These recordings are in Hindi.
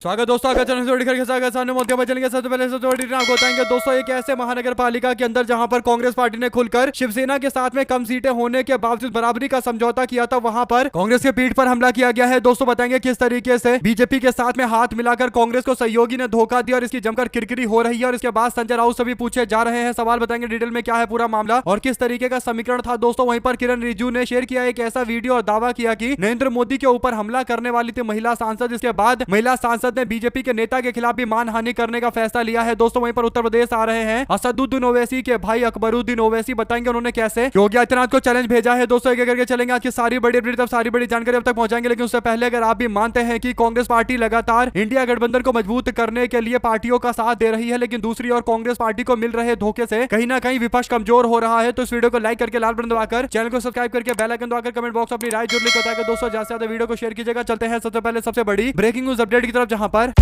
स्वागत दोस्तों, अगर चैनल से के साथ सामने मौके पर चलेंगे। सबसे पहले सबसे बड़ी आपको बताएंगे दोस्तों, एक ऐसे महानगर पालिका के अंदर जहां पर कांग्रेस पार्टी ने खुलकर शिवसेना के साथ में कम सीटें होने के बावजूद बराबरी का समझौता किया था, वहां पर कांग्रेस के पीठ पर हमला किया गया है। दोस्तों बताएंगे किस तरीके से बीजेपी के साथ में हाथ मिलाकर कांग्रेस को सहयोगी ने धोखा दिया और इसकी जमकर किरकिरी हो रही है। और इसके बाद संजय राउत से भी पूछे जा रहे हैं सवाल। बताएंगे डिटेल में क्या है पूरा मामला और किस तरीके का समीकरण था। दोस्तों वहीं पर किरण रिजिजू ने शेयर किया एक ऐसा वीडियो और दावा किया कि नरेंद्र मोदी के ऊपर हमला करने वाली थी महिला सांसद। इसके बाद महिला सांसद ने बीजेपी के नेता के खिलाफ भी मानहानि करने का फैसला लिया है। दोस्तों वहीं पर उत्तर प्रदेश आ रहे हैं असदुद्दीन ओवैसी के भाई अकबरुद्दीन ओवैसी। बताएंगे उन्होंने कैसे योगी आदित्यनाथ को चैलेंज भेजा है। दोस्तों एक करके चलेंगे आज की सारी बड़ी अपडेट, सारी बड़ी जानकारी अब तक पहुंचाएंगे। लेकिन उससे पहले अगर आप भी मानते हैं कि कांग्रेस पार्टी लगातार इंडिया गठबंधन को मजबूत करने के लिए पार्टियों का साथ दे रही है, लेकिन दूसरी ओर कांग्रेस पार्टी को मिल रहे धोखे से कहीं ना कहीं विपक्ष कमजोर हो रहा है, तो इस वीडियो को लाइक करके लाल बटन दबाकर चैनल को सब्सक्राइब करके बेल आइकन दबाकर कमेंट बॉक्स अपनी राय जरूर लिखकर बताएगा। दोस्तों ज्यादा से ज्यादा वीडियो को शेयर कीजिएगा। चलते हैं सबसे पहले सबसे बड़ी ब्रेकिंग न्यूज अपडेट की तरफ, जहां पर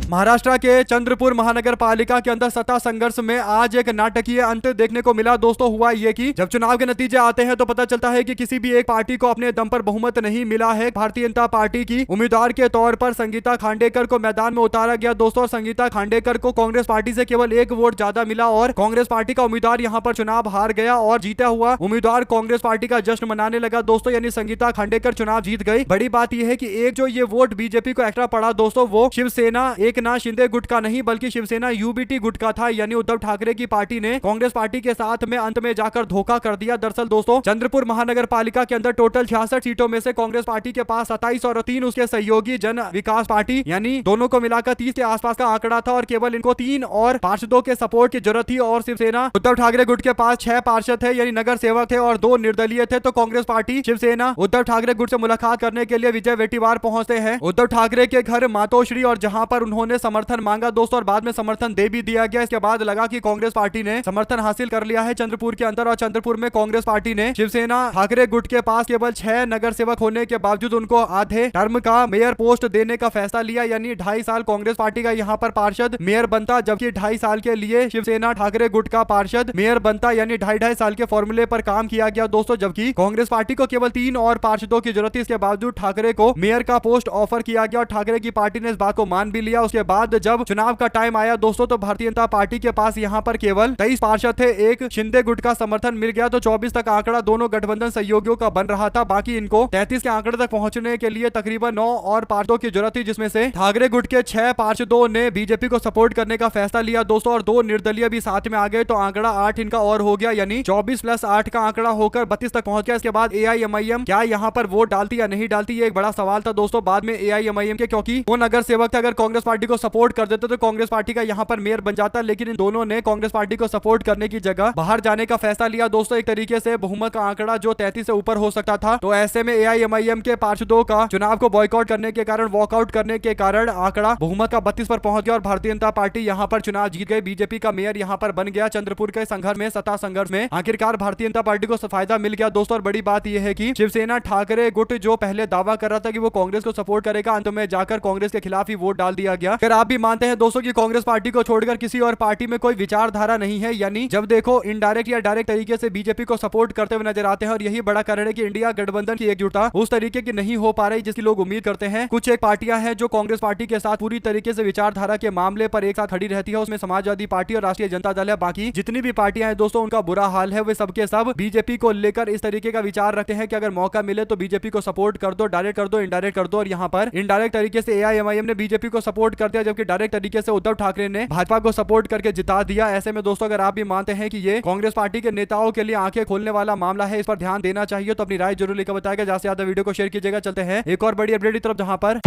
महाराष्ट्र के चंद्रपुर महानगर पालिका के अंदर सत्ता संघर्ष में आज एक नाटकीय अंत देखने को मिला। दोस्तों हुआ ये कि जब चुनाव के नतीजे आते हैं तो पता चलता है कि किसी भी एक पार्टी को अपने दम पर बहुमत नहीं मिला है। भारतीय जनता पार्टी की उम्मीदवार के तौर पर संगीता खांडेकर को मैदान में उतारा गया। दोस्तों संगीता खांडेकर को कांग्रेस पार्टी से केवल एक वोट ज्यादा मिला और कांग्रेस पार्टी का उम्मीदवार यहां पर चुनाव हार गया और जीता हुआ उम्मीदवार कांग्रेस पार्टी का जश्न मनाने लगा। दोस्तों यानी संगीता खांडेकर चुनाव जीत गई। बड़ी बात यह है कि एक जो ये वोट बीजेपी को एक्स्ट्रा पड़ा दोस्तों, वो शिवसेना एकनाथ शिंदे गुट का नहीं बल्कि शिवसेना यूबीटी गुट का था। यानी उद्धव ठाकरे की पार्टी ने कांग्रेस पार्टी के साथ में अंत में जाकर धोखा कर दिया। दरअसल दोस्तों चंद्रपुर महानगर पालिका के अंदर टोटल 66 सीटों में से कांग्रेस पार्टी के पास 27 और 3 उसके सहयोगी जन विकास पार्टी यानी दोनों को मिलाकर 30 के आसपास का आंकड़ा था और केवल इनको 3 और पार्षदों के सपोर्ट की जरूरत थी। और शिवसेना उद्धव ठाकरे गुट के पास 6 पार्षद थे यानी नगर सेवक थे और 2 निर्दलीय थे। तो कांग्रेस पार्टी शिवसेना उद्धव ठाकरे गुट से मुलाकात करने के लिए विजय वेटीवार पहुंचते हैं उद्धव ठाकरे के घर मातोश्री, और जहां पर उन्होंने समर्थन मांगा दोस्तों और बाद में समर्थन दे भी दिया गया। इसके बाद लगा कि कांग्रेस पार्टी ने समर्थन हासिल कर लिया है चंद्रपुर के अंदर। और चंद्रपुर में कांग्रेस पार्टी ने शिवसेना ठाकरे गुट के पास केवल 6 नगर सेवक होने के बावजूद उनको आधे टर्म का मेयर पोस्ट देने का फैसला लिया। यानी 2.5 साल कांग्रेस पार्टी का यहाँ पर पार्षद मेयर बनता, जबकि 2.5 साल के लिए शिवसेना ठाकरे गुट का पार्षद मेयर बनता। यानी 2.5 साल के फॉर्मूले पर काम किया गया दोस्तों। जबकि कांग्रेस पार्टी को केवल 3 और पार्षदों की जरूरत थी। इसके बावजूद ठाकरे को मेयर का पोस्ट ऑफर किया गया और ठाकरे की पार्टी ने इस बात को मान भी लिया। उसके बाद जब चुनाव का टाइम आया दोस्तों तो भारतीय जनता पार्टी के पास यहां पर केवल 23 पार्षद थे। एक शिंदे गुट का समर्थन मिल गया तो 24 तक आंकड़ा दोनों गठबंधन सहयोगियों का बन रहा था। बाकी इनको 33 के आंकड़े तक पहुंचने के लिए तकरीबन 9 और पार्षदों की जरूरत थी, जिसमें से ठाकरे गुट के 6 पार्षदों ने बीजेपी को सपोर्ट करने का फैसला लिया दोस्तों और 2 निर्दलीय भी साथ में आ गए। तो आंकड़ा 8 इनका और हो गया, यानी 24 + 8 का आंकड़ा होकर 32 तक पहुंच गया। इसके बाद एआईएमआईएम क्या यहां पर वोट डालती या नहीं डालती, ये एक बड़ा सवाल था दोस्तों। बाद में एआईएमआईएम के क्योंकि वो नगर सेवक थे, अगर कांग्रेस पार्टी को सपोर्ट कर देते तो कांग्रेस पार्टी का यहां पर मेयर बन जाता, लेकिन इन दोनों ने कांग्रेस पार्टी को सपोर्ट करने की जगह बाहर जाने का फैसला लिया दोस्तों। एक तरीके से बहुमत का आंकड़ा जो 33 से ऊपर हो सकता था, तो ऐसे में एआईएमआईएम के पार्षदों का चुनाव को बॉयकॉट करने के कारण, वॉकआउट करने के कारण आंकड़ा बहुमत का 32 पर पहुंच गया और भारतीय जनता पार्टी यहां पर चुनाव जीत गई। बीजेपी का मेयर यहां पर बन गया। चंद्रपुर के संघर्ष में, सत्ता संघर्ष में आखिरकार भारतीय जनता पार्टी को फायदा मिल गया दोस्तों। और बड़ी बात यह है कि शिवसेना ठाकरे गुट जो पहले दावा कर रहा था कि वो कांग्रेस को सपोर्ट करेगा, अंत में जाकर कांग्रेस के खिलाफ ही वोट डाल दिया गया। अगर आप भी मानते हैं दोस्तों कि कांग्रेस पार्टी को छोड़कर किसी और पार्टी में कोई विचारधारा नहीं है, यानी जब देखो इनडायरेक्ट या डायरेक्ट तरीके से बीजेपी को सपोर्ट करते हुए नजर आते हैं, और यही बड़ा कारण है कि इंडिया गठबंधन की एकजुटता उस तरीके की नहीं हो पा रही जिसकी लोग उम्मीद करते हैं। कुछ एक पार्टियां हैं जो कांग्रेस पार्टी के साथ पूरी तरीके से विचारधारा के मामले पर एक साथ खड़ी रहती है, उसमें समाजवादी पार्टी और राष्ट्रीय जनता दल है। बाकी जितनी भी पार्टियां हैं दोस्तों उनका बुरा हाल है, वे सबके सब बीजेपी को लेकर इस तरीके का विचार रखते हैं कि अगर मौका मिले तो बीजेपी को सपोर्ट कर दो, डायरेक्ट कर दो, इनडायरेक्ट कर दो। और यहाँ पर इनडायरेक्ट तरीके से एआईएमआईएम ने बीजेपी को सपोर्ट कर दिया, जबकि डायरेक्ट तरीके से उद्धव ठाकरे ने भाजपा को सपोर्ट करके जिता दिया। ऐसे में दोस्तों अगर आप भी मानते हैं कि ये कांग्रेस पार्टी के नेताओं के लिए आंखें खोलने वाला मामला है, इस पर ध्यान देना चाहिए, तो अपनी राय जरूर लेकर बताएगा। ज्यादा से ज्यादा वीडियो को शेयर कीजिएगा। चलते हैं एक और बड़ी अपडेट की तरफ, जहां पर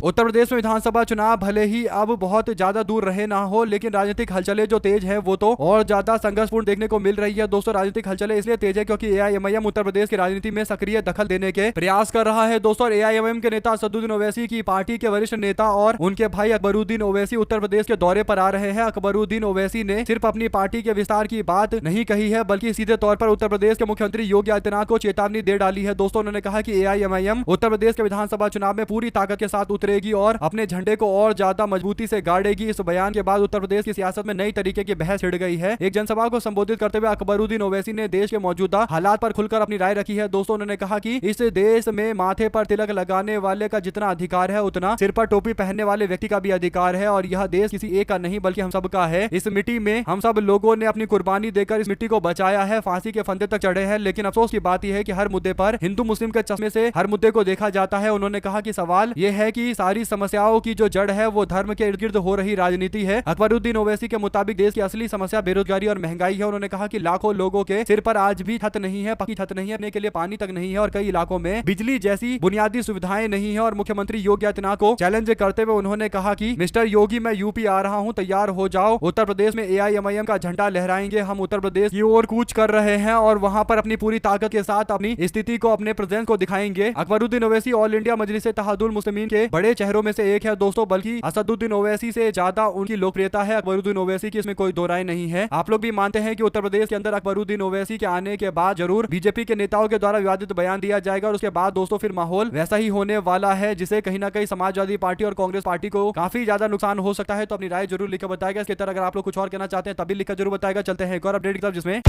उत्तर प्रदेश में विधानसभा चुनाव भले ही अब बहुत ज्यादा दूर रहे ना हो, लेकिन राजनीतिक हलचलें जो तेज है वो तो और ज्यादा संघर्षपूर्ण देखने को मिल रही है दोस्तों। राजनीतिक हलचलें इसलिए तेज है क्योंकि एआईएमआईएम उत्तर प्रदेश की राजनीति में सक्रिय दखल देने के प्रयास कर रहा है दोस्तों। एआईएमआईएम के नेता असदुद्दीन ओवैसी की पार्टी के वरिष्ठ नेता और उनके भाई अकबरुद्दीन ओवैसी उत्तर प्रदेश के दौरे पर आ रहे हैं। अकबरुद्दीन ओवैसी ने सिर्फ अपनी पार्टी के विस्तार की बात नहीं कही है, बल्कि सीधे तौर पर उत्तर प्रदेश के मुख्यमंत्री योगी आदित्यनाथ को चेतावनी दे डाली है दोस्तों। उन्होंने कहा कि एआईएमआईएम उत्तर प्रदेश के विधानसभा चुनाव में पूरी ताकत के साथ उतरेगी खोलेगी और अपने झंडे को और ज्यादा मजबूती से गाड़ेगी। इस बयान के बाद उत्तर प्रदेश की सियासत में नई तरीके की बहस छिड़ गई है। एक जनसभा को संबोधित करते हुए अकबरुद्दीन ओवैसी ने देश के मौजूदा हालात पर खुलकर अपनी राय रखी है। दोस्तों, उन्होंने कहा कि इस देश में माथे पर तिलक लगाने वाले का जितना अधिकार है उतना सिर पर टोपी पहनने वाले व्यक्ति का भी अधिकार है और यह देश किसी एक का नहीं बल्कि हम सब का है। इस मिट्टी में हम सब लोगों ने अपनी कुर्बानी देकर इस मिट्टी को बचाया है, फांसी के फंदे तक चढ़े हैं। लेकिन अफसोस की बात यह है कि हर मुद्दे पर हिंदू मुस्लिम के चश्मे से हर मुद्दे को देखा जाता है। उन्होंने कहा कि सवाल यह है कि सारी समस्याओं की जो जड़ है वो धर्म के इर्द गिर्द हो रही राजनीति है। अकबरुद्दीन ओवैसी के मुताबिक देश की असली समस्या बेरोजगारी और महंगाई है। उन्होंने कहा कि लाखों लोगों के सिर पर आज भी छत नहीं है, पक्की छत नहीं है, अपने के लिए पानी तक नहीं है और कई इलाकों में बिजली जैसी बुनियादी सुविधाएं नहीं है। और मुख्यमंत्री योगी आदित्यनाथ को चैलेंज करते हुए उन्होंने कहा कि मिस्टर योगी, मैं यूपी आ रहा हूं, तैयार हो जाओ। उत्तर प्रदेश में AIMIM का झंडा लहराएंगे। हम उत्तर प्रदेश की ओर कूच कर रहे हैं और वहां पर अपनी पूरी ताकत के साथ अपनी स्थिति को, अपने प्रेजेंस को दिखाएंगे। अकबरुद्दीन ओवैसी ऑल इंडिया मजलिस इत्तेहादुल मुस्लिमीन के बड़े चेहरों में से एक है दोस्तों, बल्कि असदुद्दीन ओवैसी से ज्यादा उनकी लोकप्रियता है अकबरुद्दीन ओवैसी की, इसमें कोई दो राय नहीं है। आप लोग भी मानते हैं कि उत्तर प्रदेश के अंदर अकबरुद्दीन ओवैसी के आने के बाद जरूर बीजेपी के नेताओं के द्वारा विवादित बयान दिया जाएगा और उसके बाद दोस्तों फिर माहौल वैसा ही होने वाला है जिसे कहीं ना कहीं समाजवादी पार्टी और कांग्रेस पार्टी को काफी ज्यादा नुकसान हो सकता है। तो अपनी राय जरूर लिखकर बताएगा। इसके तरह अगर आप लोग कुछ और कहना चाहते हैं तभी लिखकर जरूर बताएगा। चलते हैं एक और अपडेट की तरफ, जिसमें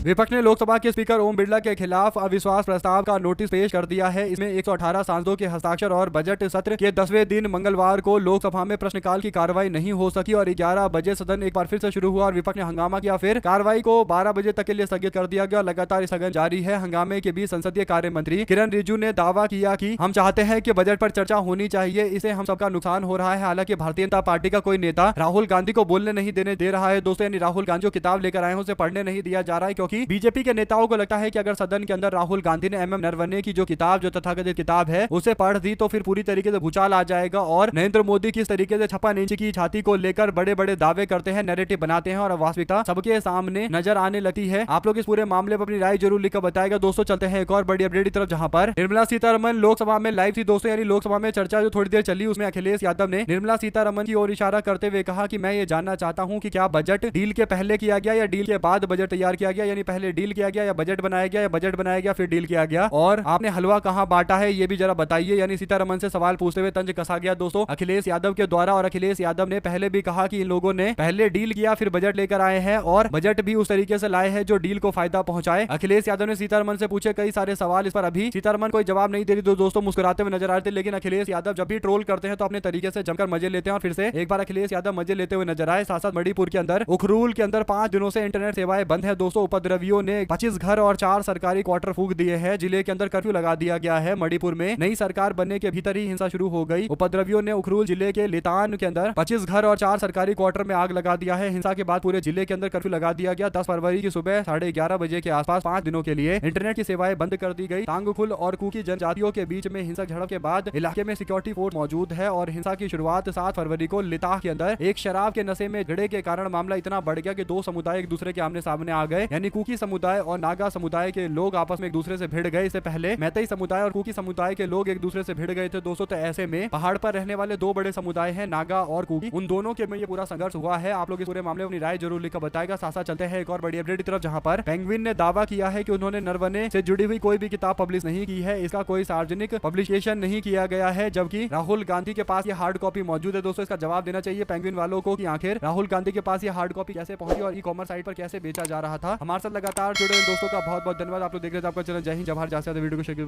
विपक्ष ने लोकसभा के स्पीकर ओम बिरला के खिलाफ अविश्वास प्रस्ताव का नोटिस पेश कर दिया है। इसमें 118 सांसदों के हस्ताक्षर और बजट सत्र के 10वें दिन मंगलवार को लोकसभा में प्रश्नकाल की कार्रवाई नहीं हो सकी और 11 बजे सदन एक बार फिर से शुरू हुआ और विपक्ष ने हंगामा किया। फिर कार्रवाई को 12 बजे तक के लिए स्थगित कर दिया गया। लगातार स्थगन जारी है। हंगामे के बीच संसदीय कार्य मंत्री किरण रिजिजू ने दावा किया कि हम चाहते हैं कि बजट पर चर्चा होनी चाहिए, इसे हम सबका नुकसान हो रहा है। हालांकि भारतीय जनता पार्टी का कोई नेता राहुल गांधी को बोलने नहीं देने दे रहा है दोस्तों, यानी राहुल गांधी जो किताब लेकर आए हैं उसे पढ़ने नहीं दिया जा रहा है, क्योंकि बीजेपी के नेता को लगता है कि अगर सदन के अंदर राहुल गांधी ने MM नरवणे की जो किताब, जो तथाकथित किताब है, उसे पढ़ दी तो फिर पूरी तरीके से भूचाल आ जाएगा और नरेंद्र मोदी किस तरीके से 56 इंच की छाती को लेकर बड़े बड़े दावे करते हैं, नैरेटिव बनाते हैं और वास्तविकता सबके सामने नजर आने लगती है। आप लोग इस पूरे मामले पर अपनी राय जरूर लिखकर बताएगा। दोस्तों, चलते हैं एक और बड़ी अपडेट की तरफ, जहां पर निर्मला सीतारमण लोकसभा में लाइव थी दोस्तों, यानी लोकसभा में चर्चा जो थोड़ी देर चली उसमें अखिलेश यादव ने निर्मला सीतारमण की ओर इशारा करते हुए कहा कि मैं ये जानना चाहता हूं कि क्या बजट डील के पहले किया गया या डील के बाद बजट तैयार किया गया, यानी पहले डील किया गया या बजट बनाया गया, बजट बनाया गया फिर डील किया गया, और आपने हलवा कहां बांटा है ये भी जरा बताइए। यानी सीतारमण से सवाल पूछते हुए तंज कसा गया दोस्तों अखिलेश यादव के द्वारा। और अखिलेश यादव ने पहले भी कहा कि इन लोगों ने पहले डील किया फिर बजट लेकर आए हैं और बजट भी उस तरीके से लाए हैं जो डील को फायदा पहुंचाए। अखिलेश यादव ने सीतारमण से पूछे कई सारे सवाल, इस पर अभी सीतारमण कोई जवाब नहीं दे रही दोस्तों, मुस्कुराते हुए नजर आ रहे थे। लेकिन अखिलेश यादव जब भी ट्रोल करते हैं तो अपने तरीके से जमकर मजे लेते हैं और फिर से एक बार अखिलेश यादव मजे लेते हुए नजर आए। साथ साथ मणिपुर के अंदर उखरूल के अंदर 5 दिनों से इंटरनेट सेवाएं बंद है दोस्तों। उपद्रवियों ने 25 घर और 4 सरकारी क्वार्टर फूंक दिए हैं। जिले के अंदर कर्फ्यू लगा दिया गया है। मणिपुर में नई सरकार बनने के भीतर ही हिंसा शुरू हो गई। उपद्रवियों ने उखरूल जिले के लितान के अंदर 25 घर और 4 सरकारी क्वार्टर में आग लगा दिया है। हिंसा के बाद पूरे जिले के अंदर कर्फ्यू लगा दिया गया। 10 फरवरी की सुबह 11:30 बजे के आसपास 5 दिनों के लिए इंटरनेट की सेवाएं बंद कर दी गई। तांगखुल और कुकी जनजातियों के बीच में हिंसक झड़प के बाद इलाके में सिक्योरिटी फोर्स मौजूद है और हिंसा की शुरुआत 7 फरवरी को लिताह के अंदर एक शराब के नशे में झगड़े के कारण मामला इतना बढ़ गया कि 2 समुदाय एक दूसरे के आमने सामने आ गए, यानी कुकी समुदाय और नागा समुदाय के लोग आपस में एक दूसरे से भिड़ गए। इससे पहले मैतेई समुदाय और कुकी समुदाय के लोग एक दूसरे से भिड़ गए थे दोस्तों। तो ऐसे में पहाड़ पर रहने वाले 2 बड़े समुदाय हैं, नागा और कुकी, उन दोनों के में ये पूरा संघर्ष हुआ है। आप लोग इस पूरे मामले में अपनी राय जरूर लिखकर बताएगा। साथ साथ चलते हैं एक और बड़ी अपडेट की तरफ, जहां पर पेंगुइन ने दावा किया है कि उन्होंने नरवणे से जुड़ी हुई कोई भी किताब पब्लिश नहीं की है, इसका कोई सार्वजनिक पब्लिकेशन नहीं किया गया है, जबकि राहुल गांधी के पास ये हार्ड कॉपी मौजूद है दोस्तों। इसका जवाब देना चाहिए पेंगुइन वालों को कि आखिर राहुल गांधी के पास ये हार्ड कॉपी कैसे पहुंची और ई-कॉमर्स साइट पर कैसे बेचा जा रहा था। हमारे साथ लगातार जुड़े दोस्तों का बहुत बहुत धन्यवाद। आप लोग देख रहे थे आपका चैनल जय हिंद जवाहर। वीडियो को शेयर